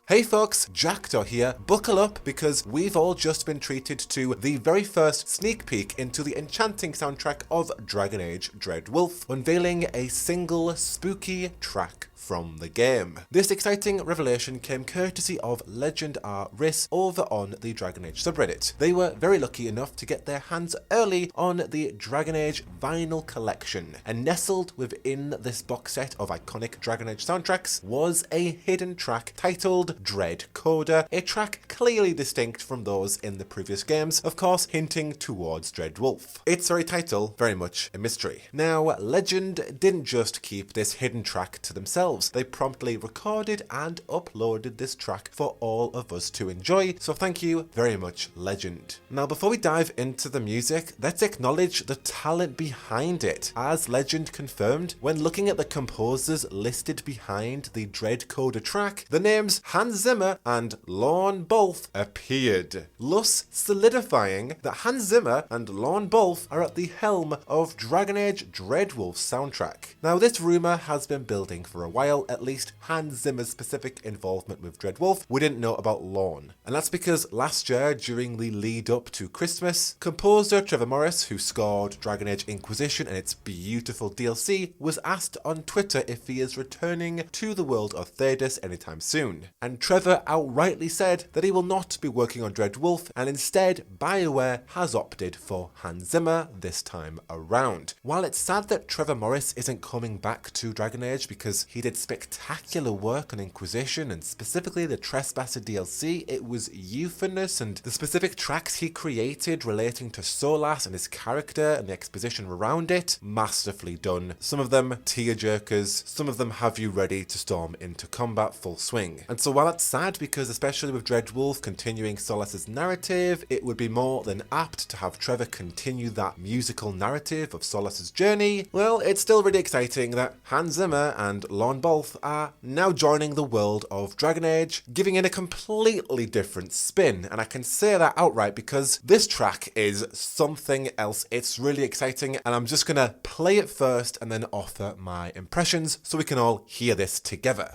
Hey folks, Jackdaw here. Buckle up because we've all just been treated to the very first sneak peek into the enchanting soundtrack of Dragon Age Dreadwolf, unveiling a single spooky track from the game. This exciting revelation came courtesy of Legend R Riss over on the Dragon Age subreddit. They were very lucky enough to get their hands early on the Dragon Age vinyl collection, and nestled within this box set of iconic Dragon Age soundtracks was a hidden track titled Dread Koda, a track clearly distinct from those in the previous games, of course hinting towards Dreadwolf. Its very title, very much a mystery. Now, Legend didn't just keep this hidden track to themselves. They promptly recorded and uploaded this track for all of us to enjoy, so thank you very much, Legend. Now, before we dive into the music, let's acknowledge the talent behind it. As Legend confirmed, when looking at the composers listed behind the Dread Koda track, the names Hans Zimmer and Lorne Balfe appeared, thus solidifying that Hans Zimmer and Lorne Balfe are at the helm of Dragon Age Dreadwolf's soundtrack. Now, this rumour has been building for a while, at least Hans Zimmer's specific involvement with Dreadwolf. We didn't know about Lorne. And that's because last year, during the lead up to Christmas, composer Trevor Morris, who scored Dragon Age Inquisition and its beautiful DLC, was asked on Twitter if he is returning to the world of Thedas anytime soon. And Trevor outrightly said that he will not be working on Dreadwolf, and instead BioWare has opted for Hans Zimmer this time around. While it's sad that Trevor Morris isn't coming back to Dragon Age because he did spectacular work on Inquisition and specifically the Trespasser DLC, it was euphonous, and the specific tracks he created relating to Solas and his character and the exposition around it, masterfully done. Some of them tearjerkers, some of them have you ready to storm into combat full swing. And so while that's sad because especially with Dreadwolf continuing Solas's narrative, it would be more than apt to have Trevor continue that musical narrative of Solas's journey, well, it's still really exciting that Hans Zimmer and Lorne Balfe are now joining the world of Dragon Age, giving it a completely different spin, and I can say that outright because this track is something else. It's really exciting, and I'm just gonna play it first and then offer my impressions so we can all hear this together.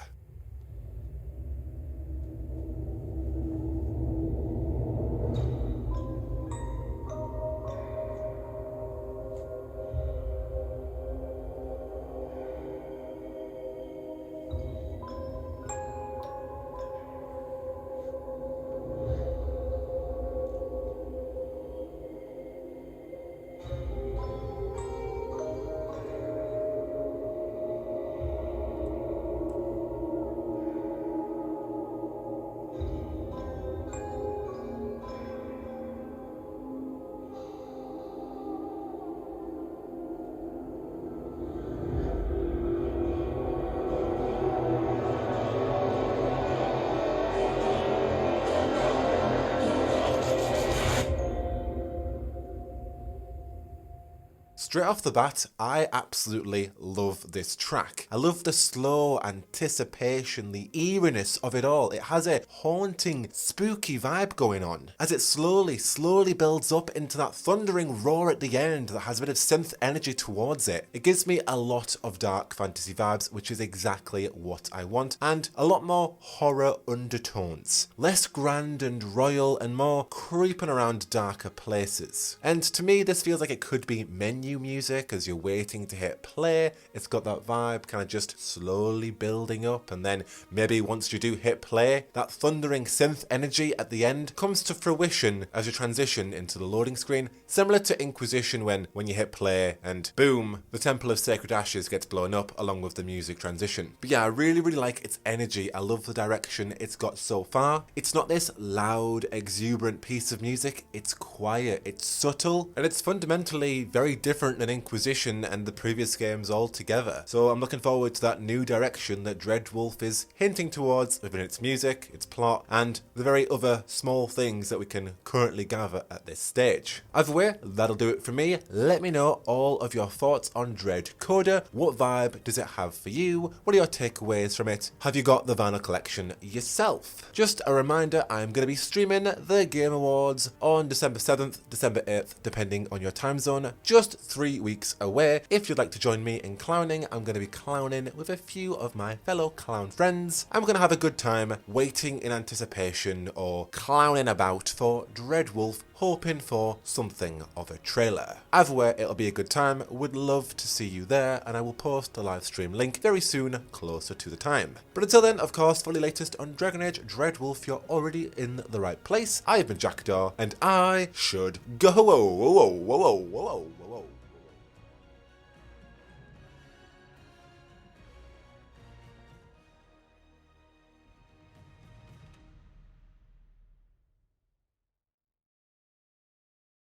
Straight off the bat, I absolutely love this track. I love the slow anticipation, the eeriness of it all. It has a haunting, spooky vibe going on as it slowly builds up into that thundering roar at the end that has a bit of synth energy towards it. It gives me a lot of dark fantasy vibes, which is exactly what I want, and a lot more horror undertones. Less grand and royal and more creeping around darker places. And to me, this feels like it could be menu music as you're waiting to hit play. It's got that vibe kind of just slowly building up, and then maybe once you do hit play, that thundering synth energy at the end comes to fruition as you transition into the loading screen, similar to Inquisition when you hit play and boom, the Temple of Sacred Ashes gets blown up along with the music transition. But yeah, I really like its energy. I love the direction it's got so far. It's not this loud, exuberant piece of music. It's quiet, it's subtle, and it's fundamentally very different than Inquisition and the previous games altogether. So I'm looking forward to that new direction that Dreadwolf is hinting towards within its music, its plot, and the very other small things that we can currently gather at this stage. Either way, that'll do it for me. Let me know all of your thoughts on Dread Koda. What vibe does it have for you? What are your takeaways from it? Have you got the vinyl collection yourself? Just a reminder, I'm going to be streaming the Game Awards on December 7th, December 8th, depending on your time zone, just 3 3 weeks away. If you'd like to join me in clowning, I'm going to be clowning with a few of my fellow clown friends. I'm going to have a good time waiting in anticipation or clowning about for Dreadwolf, hoping for something of a trailer. Either way, it'll be a good time. Would love to see you there, and I will post a live stream link very soon, closer to the time. But until then, of course, for the latest on Dragon Age Dreadwolf, you're already in the right place. I have been Jackdaw, and I should go. Whoa, whoa, whoa, whoa, whoa, whoa.